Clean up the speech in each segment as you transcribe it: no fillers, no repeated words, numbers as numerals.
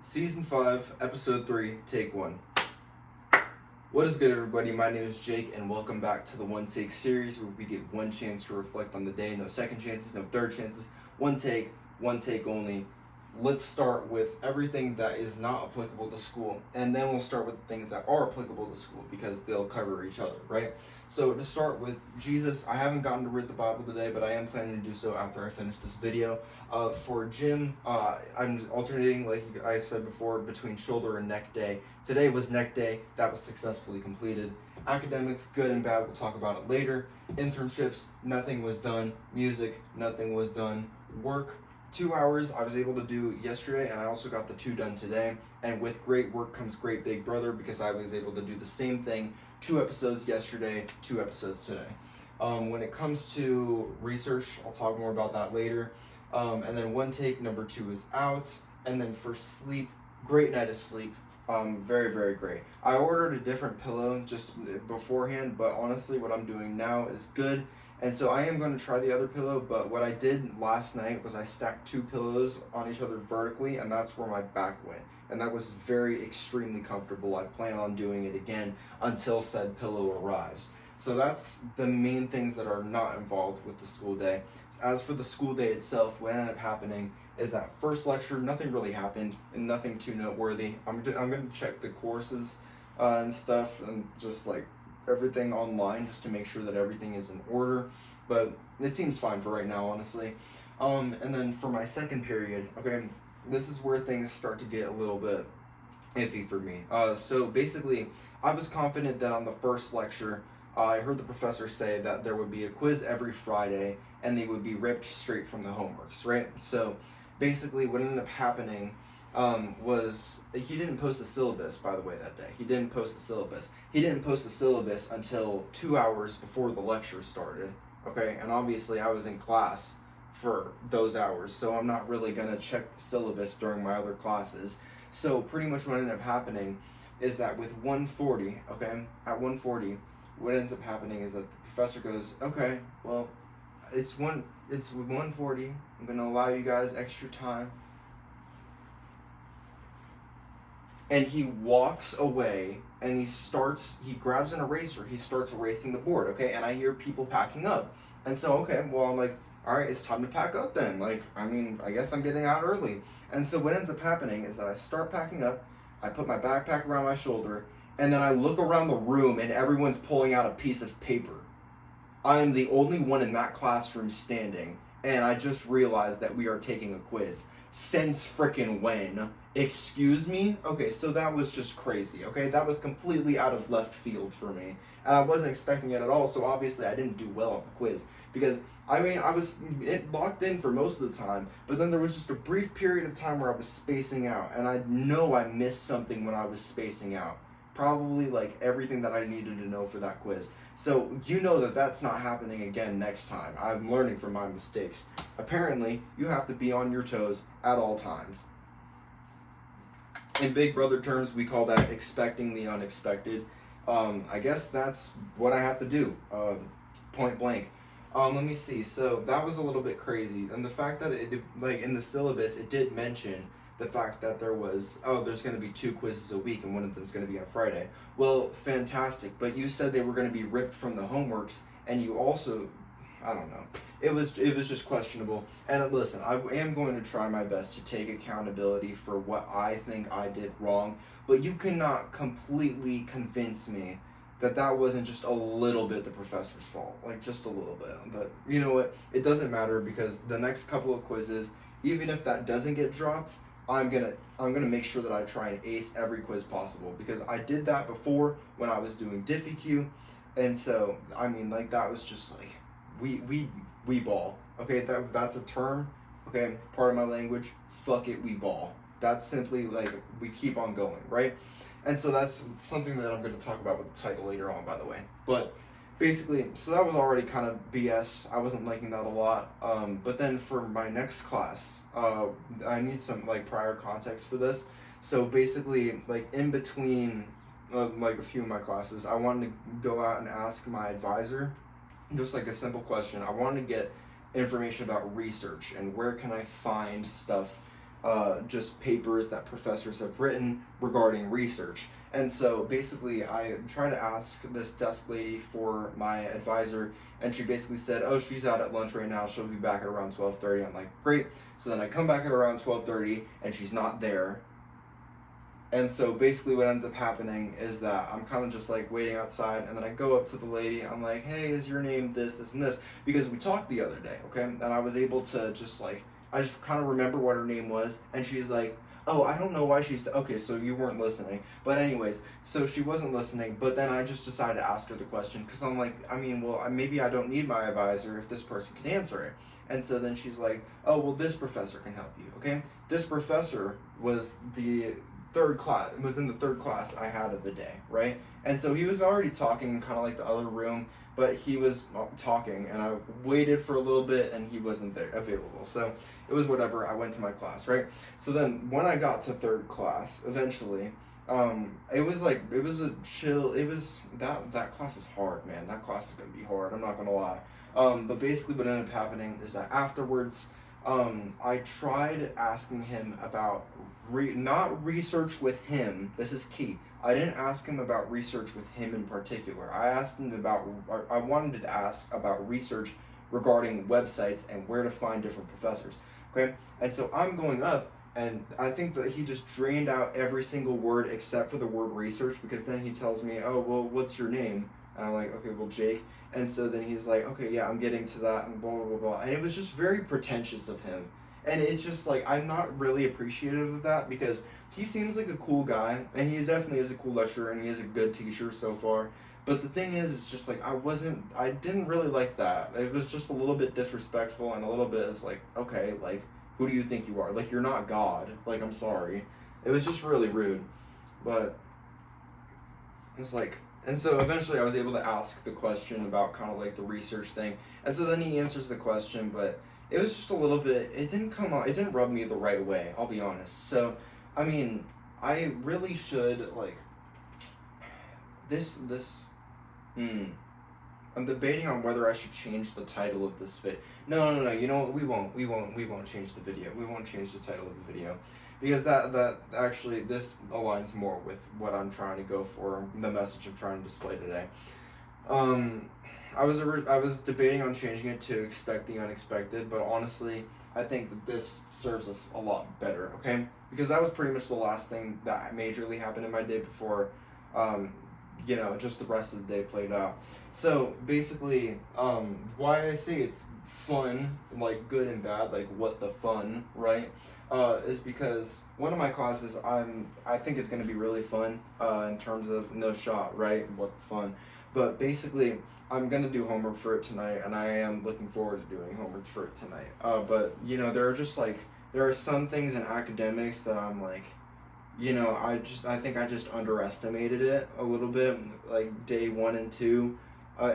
Season 5, Episode 3, Take 1. What is good, everybody? My name is Jake, and welcome back to the One Take series, where we get one chance to reflect on the day. No second chances, no third chances. One take only. Let's start with everything that is not applicable to school, and then we'll start with the things that are applicable to school, because they'll cover each other, right? So to start with Jesus, I haven't gotten to read the Bible today, but I am planning to do so after I finish this video. For gym, I'm alternating, like I said before, between shoulder and neck day. Today was neck day. That was successfully completed. Academics, good and bad, we'll talk about it later. Internships, nothing was done. Music, nothing was done. Work, 2 hours I was able to do yesterday, and I also got the 2 done today. And with great work comes great big brother, because I was able to do the same thing, 2 episodes yesterday, 2 episodes today. When it comes to research, I'll talk more about that later. And then one take number 2 is out. And then for sleep, great night of sleep. Very, very great. I ordered a different pillow just beforehand, but honestly what I'm doing now is good. And so I am going to try the other pillow, but what I did last night was I stacked 2 pillows on each other vertically, and that's where my back went. And that was very extremely comfortable. I plan on doing it again until said pillow arrives. So that's the main things that are not involved with the school day. As for the school day itself, what ended up happening is that first lecture, nothing really happened and nothing too noteworthy. I'm going to check the courses and stuff, and just like everything online, just to make sure that everything is in order, but it seems fine for right now, honestly. And then for my second period, okay, this is where things start to get a little bit iffy for me. So basically, I was confident that on the first lecture, I heard the professor say that there would be a quiz every Friday, and they would be ripped straight from the homeworks, right? So basically what ended up happening was he didn't post the syllabus, by the way, that day. He didn't post the syllabus. He didn't post the syllabus until 2 hours before the lecture started, okay? And obviously I was in class for those hours, so I'm not really going to check the syllabus during my other classes. So pretty much what ended up happening is that with 1:40, okay, at 1:40, what ends up happening is that the professor goes, okay, well, it's 1:40, I'm going to allow you guys extra time. And he walks away, and he grabs an eraser, he starts erasing the board, okay? And I hear people packing up. And so, okay, well, I'm like, all right, it's time to pack up then. Like, I mean, I guess I'm getting out early. And so what ends up happening is that I start packing up, I put my backpack around my shoulder, and then I look around the room, and everyone's pulling out a piece of paper. I am the only one in that classroom standing, and I just realized that we are taking a quiz. Since frickin' when? Excuse me? Okay, so that was just crazy, okay? That was completely out of left field for me, and I wasn't expecting it at all, so obviously I didn't do well on the quiz, because, I mean, I was locked in for most of the time, but then there was just a brief period of time where I was spacing out, and I know I missed something when I was spacing out. Probably like everything that I needed to know for that quiz. So you know that that's not happening again next time. I'm learning from my mistakes. Apparently, you have to be on your toes at all times. In Big Brother terms, we call that expecting the unexpected. I guess that's what I have to do, point blank. Let me see. So that was a little bit crazy. And the fact that it, like in the syllabus, it did mention the fact that there's going to be 2 quizzes a week, and one of them's going to be on Friday. Well, fantastic. But you said they were going to be ripped from the homeworks, and you also, I don't know. It was just questionable. And listen, I am going to try my best to take accountability for what I think I did wrong, but you cannot completely convince me that that wasn't just a little bit the professor's fault, like just a little bit. But you know what? It doesn't matter, because the next couple of quizzes, even if that doesn't get dropped, I'm gonna make sure that I try and ace every quiz possible, because I did that before when I was doing DiffyQ, and so I mean, like, that was just like we ball. Okay, that's a term. Okay, part of my language. Fuck it, we ball. That's simply like we keep on going, right? And so that's something that I'm going to talk about with the title later on, by the way. But basically, so that was already kind of BS. I wasn't liking that a lot. But then for my next class, I need some like prior context for this. So basically, like in between like a few of my classes, I wanted to go out and ask my advisor just like a simple question. I wanted to get information about research and where can I find stuff just papers that professors have written regarding research. And so basically, I tried to ask this desk lady for my advisor, and she basically said, "Oh, she's out at lunch right now. She'll be back at around 12:30." I'm like, "Great." So then I come back at around 12:30, and she's not there. And so basically, what ends up happening is that I'm kind of just like waiting outside, and then I go up to the lady. I'm like, "Hey, is your name this, this, and this?" Because we talked the other day, okay? And I was able to just like, I just kind of remember what her name was, and she's like, "Oh, I don't know why she's..." Okay, so you weren't listening. But anyways, so she wasn't listening, but then I just decided to ask her the question, because I'm like, I mean, well, maybe I don't need my advisor if this person can answer it. And so then she's like, "Oh, well, this professor can help you," okay? This professor was in the third class I had of the day, right? And so he was already talking kind of like the other room, but he was talking, and I waited for a little bit, and he wasn't there available. So it was whatever. I went to my class, right? So then when I got to third class, eventually, it was a chill. It was that class is hard, man. That class is gonna be hard. I'm not gonna lie. But basically, what ended up happening is that afterwards, I tried asking him about not research with him. This is key. I didn't ask him about research with him in particular. I wanted to ask about research regarding websites and where to find different professors. Okay? And so I'm going up, and I think that he just drained out every single word except for the word research, because then he tells me, "Oh, well, what's your name?" And I'm like, "Okay, well, Jake." And so then he's like, "Okay, yeah, I'm getting to that," and blah, blah, blah, blah. And it was just very pretentious of him. And it's just like, I'm not really appreciative of that, because he seems like a cool guy, and he definitely is a cool lecturer, and he is a good teacher so far. But the thing is, it's just like, I didn't really like that. It was just a little bit disrespectful, and a little bit is like, okay, like, who do you think you are? Like, you're not God. Like, I'm sorry. It was just really rude. But it's like, and so eventually I was able to ask the question about kind of like the research thing. And so then he answers the question, but it was just a little bit, it didn't rub me the right way, I'll be honest. So, I mean, I really should, like, I'm debating on whether I should change the title of this vid. No, you know what, we won't change the video. We won't change the title of the video. Because that actually, this aligns more with what I'm trying to go for, the message I'm trying to display today. I was debating on changing it to Expect the Unexpected, but honestly, I think that this serves us a lot better, okay? Because that was pretty much the last thing that majorly happened in my day before, just the rest of the day played out. So basically, why I say it's fun, like good and bad, like what the fun, right? Is because one of my classes I think is going to be really fun in terms of no shot, right? What fun. But basically, I'm going to do homework for it tonight, and I am looking forward to doing homework for it tonight. But, there are some things in academics that I'm like, I think I just underestimated it a little bit, like day 1 and 2. I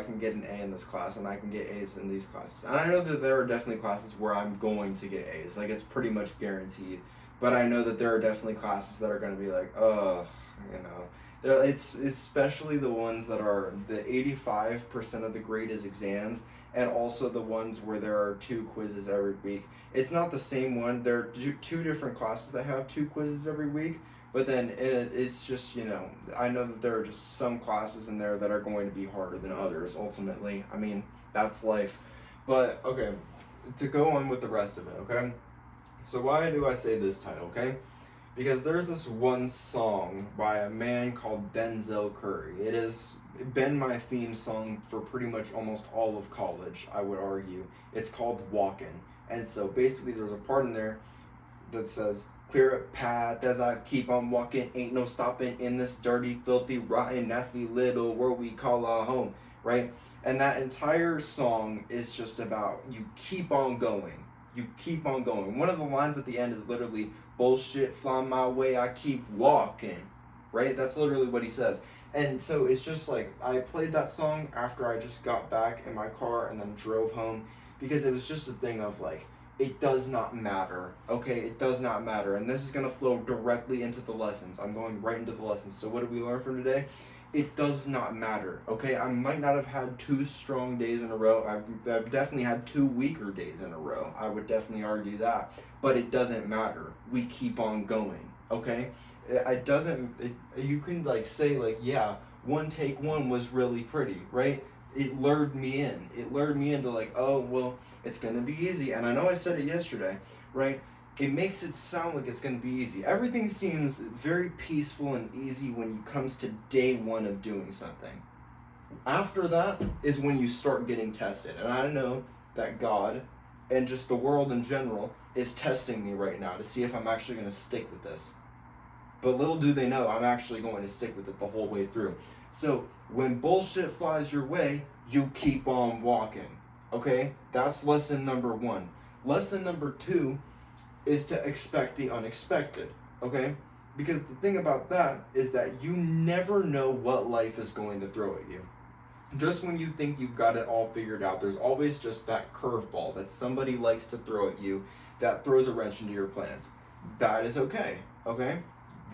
can get an A in this class, and I can get A's in these classes. And I know that there are definitely classes where I'm going to get A's, like it's pretty much guaranteed. But I know that there are definitely classes that are going to be like, it's especially the ones that are the 85% of the grade is exams, and also the ones where there are 2 quizzes every week. It's not the same one. There are 2 different classes that have 2 quizzes every week. But then it's just, I know that there are just some classes in there that are going to be harder than others, ultimately. I mean, that's life. But, okay, to go on with the rest of it, okay? So why do I say this title, okay? Because there's this one song by a man called Denzel Curry. It has been my theme song for pretty much almost all of college, I would argue. It's called Walkin'. And so basically there's a part in there that says, "Clear a path as I keep on walking, ain't no stopping in this dirty, filthy, rotten, nasty little world we call our home," right? And that entire song is just about you keep on going. You keep on going. One of the lines at the end is literally, "Bullshit flying my way, I keep walking," right? That's literally what he says. And so it's just like, I played that song after I just got back in my car and then drove home, because it was just a thing of like, it does not matter, okay? It does not matter. And this is going to flow directly into the lessons. I'm going right into the lessons. So what did we learn from today? it does not matter, okay? I might not have had 2 strong days in a row. I've definitely had 2 weaker days in a row. I would definitely argue that. But it doesn't matter. We keep on going, okay? You can like say like, yeah, take one was really pretty, right? It lured me in. It lured me into like, oh, well, it's going to be easy. And I know I said it yesterday, right? It makes it sound like it's going to be easy. Everything seems very peaceful and easy when it comes to day 1 of doing something. After that is when you start getting tested. And I know that God and just the world in general is testing me right now to see if I'm actually going to stick with this. But little do they know, I'm actually going to stick with it the whole way through. So when bullshit flies your way, you keep on walking. Okay? That's lesson number 1. Lesson number 2 is to expect the unexpected, okay? Because the thing about that is that you never know what life is going to throw at you. Just when you think you've got it all figured out, there's always just that curveball that somebody likes to throw at you that throws a wrench into your plans. That is okay, okay?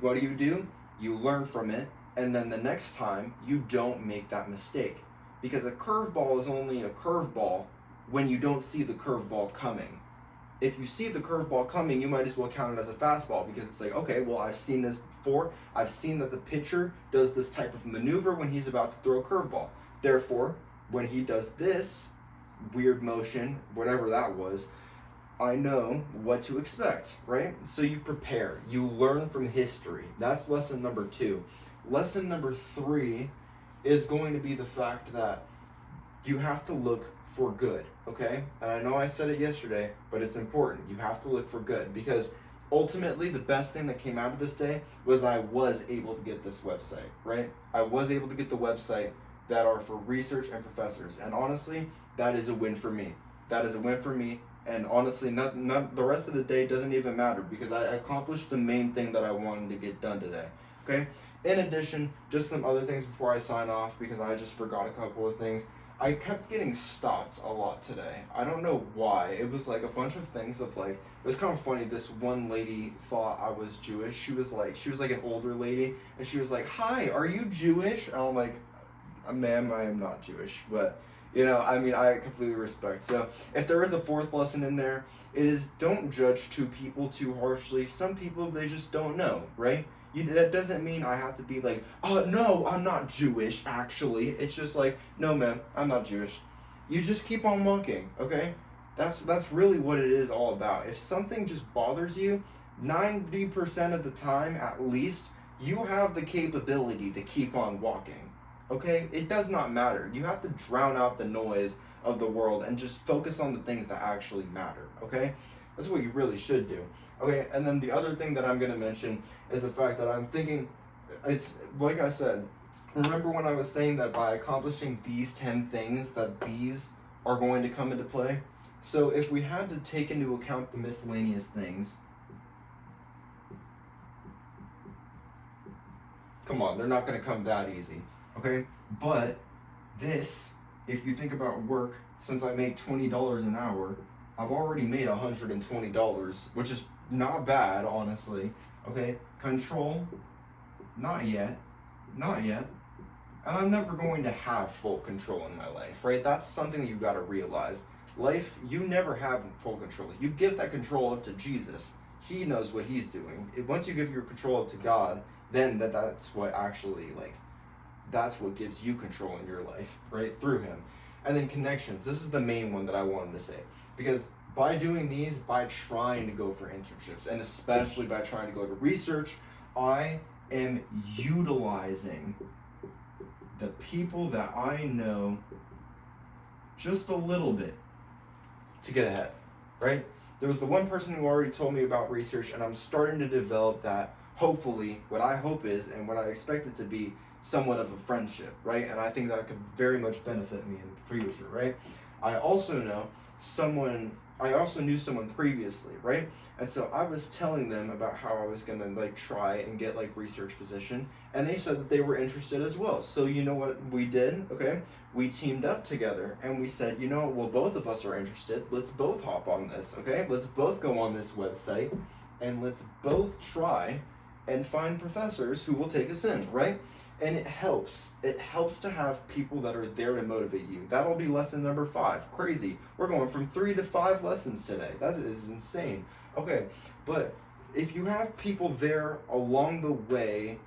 What do? You learn from it, and then the next time, you don't make that mistake. Because a curveball is only a curveball when you don't see the curveball coming. If you see the curveball coming, you might as well count it as a fastball, because it's like, okay, well, I've seen this before. I've seen that the pitcher does this type of maneuver when he's about to throw a curveball. Therefore, when he does this weird motion, whatever that was, I know what to expect, right? So you prepare. You learn from history. That's lesson number 2. Lesson number 3 is going to be the fact that you have to look for good, okay? And I know I said it yesterday, but it's important. You have to look for good, because ultimately the best thing that came out of this day was I was able to get this website, right? I was able to get the website that are for research and professors. And honestly, that is a win for me. That is a win for me. And honestly, not the rest of the day doesn't even matter, because I accomplished the main thing that I wanted to get done today, okay? In addition, just some other things before I sign off, because I just forgot a couple of things. I kept getting stopped a lot today. I don't know why. It was like a bunch of things of like, it was kind of funny. This one lady thought I was Jewish. She was like an older lady, and she was like, "Hi, are you Jewish?" And I'm like, "Ma'am, I am not Jewish." But, you know, I mean, I completely respect. So if there is a 4th lesson in there, it is don't judge 2 people too harshly. Some people, they just don't know, right? That doesn't mean I have to be like, oh, no, I'm not Jewish, actually. It's just like, no, man, I'm not Jewish. You just keep on walking, okay? That's really what it is all about. If something just bothers you, 90% of the time, at least, you have the capability to keep on walking, okay? It does not matter. You have to drown out the noise of the world and just focus on the things that actually matter, okay? That's what you really should do. Okay, and then the other thing that I'm going to mention is the fact that I'm thinking, it's like I said, remember when I was saying that by accomplishing these 10 things that these are going to come into play? So if we had to take into account the miscellaneous things, come on, they're not going to come that easy, okay? But this, if you think about work, since I make $20 an hour, I've already made $120, which is not bad, honestly. Okay, control, not yet. And I'm never going to have full control in my life, right? That's something that you got to realize. Life, you never have full control. You give that control up to Jesus. He knows what he's doing. Once you give your control up to God, then that's what actually, like, that's what gives you control in your life, right? Through him. And then connections. This is the main one that I wanted to say. Because by doing these, by trying to go for internships, and especially by trying to go to research, I am utilizing the people that I know just a little bit to get ahead, right? There was the one person who already told me about research, and I'm starting to develop that, hopefully, what I hope is, and what I expect it to be, somewhat of a friendship, right? And I think that could very much benefit me in the future, right? I also knew someone previously, right? And so I was telling them about how I was gonna like try and get like research position, and they said that they were interested as well. So you know what we did, okay? We teamed up together and we said, you know, well, both of us are interested. Let's both hop on this, okay? Let's both go on this website and let's both try and find professors who will take us in, right? And it helps. It helps to have people that are there to motivate you. That'll be lesson number 5. Crazy. We're going from 3 to 5 lessons today. That is insane. Okay, but if you have people there along the way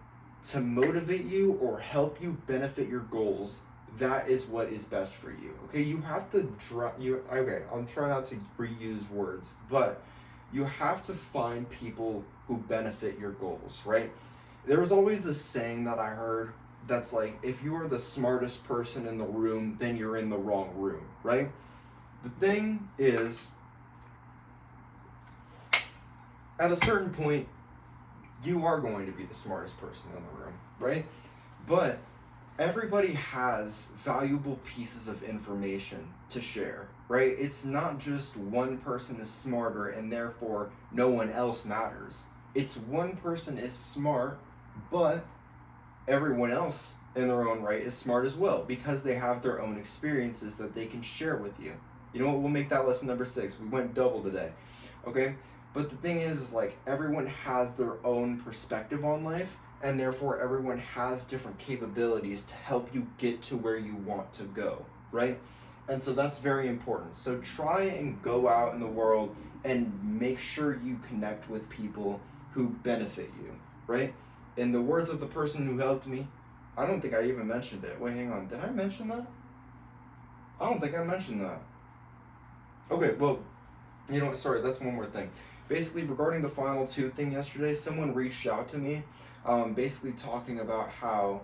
to motivate you or help you benefit your goals, that is what is best for you. Okay, you have to okay, I'm trying not to reuse words, but you have to find people who benefit your goals, right? There was always this saying that I heard that's like, if you are the smartest person in the room, then you're in the wrong room, right? The thing is, at a certain point, you are going to be the smartest person in the room, right? But everybody has valuable pieces of information to share, right? It's not just one person is smarter and therefore no one else matters. It's one person is smart, but everyone else in their own right is smart as well because they have their own experiences that they can share with you. You know what? We'll make that lesson number 6. We went double today, okay? But the thing is like everyone has their own perspective on life, and therefore everyone has different capabilities to help you get to where you want to go, right? And so that's very important. So try and go out in the world and make sure you connect with people who benefit you, right? In the words of the person who helped me, I don't think I even mentioned it. Wait, hang on. Did I mention that? I don't think I mentioned that. Okay, well, you know what? Sorry, that's one more thing. Basically, regarding the final 2 thing yesterday, someone reached out to me, basically talking about how,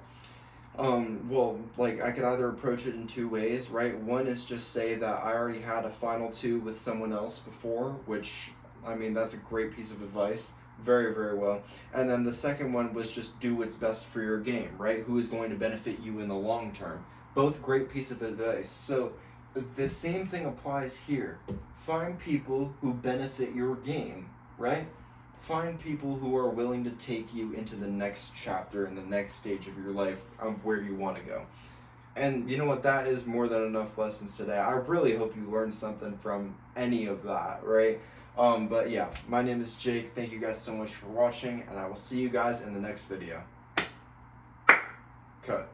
well, like I could either approach it in 2 ways, right? One is just say that I already had a final 2 with someone else before, which, I mean, that's a great piece of advice. Very, very well. And then the second one was just do what's best for your game, right? Who is going to benefit you in the long term. Both great piece of advice. So the same thing applies here. Find people who benefit your game, right? Find people who are willing to take you into the next chapter and the next stage of your life of where you want to go. And you know what? That is more than enough lessons today. I really hope you learned something from any of that, right? But yeah, my name is Jake. Thank you guys so much for watching, and I will see you guys in the next video. Cut.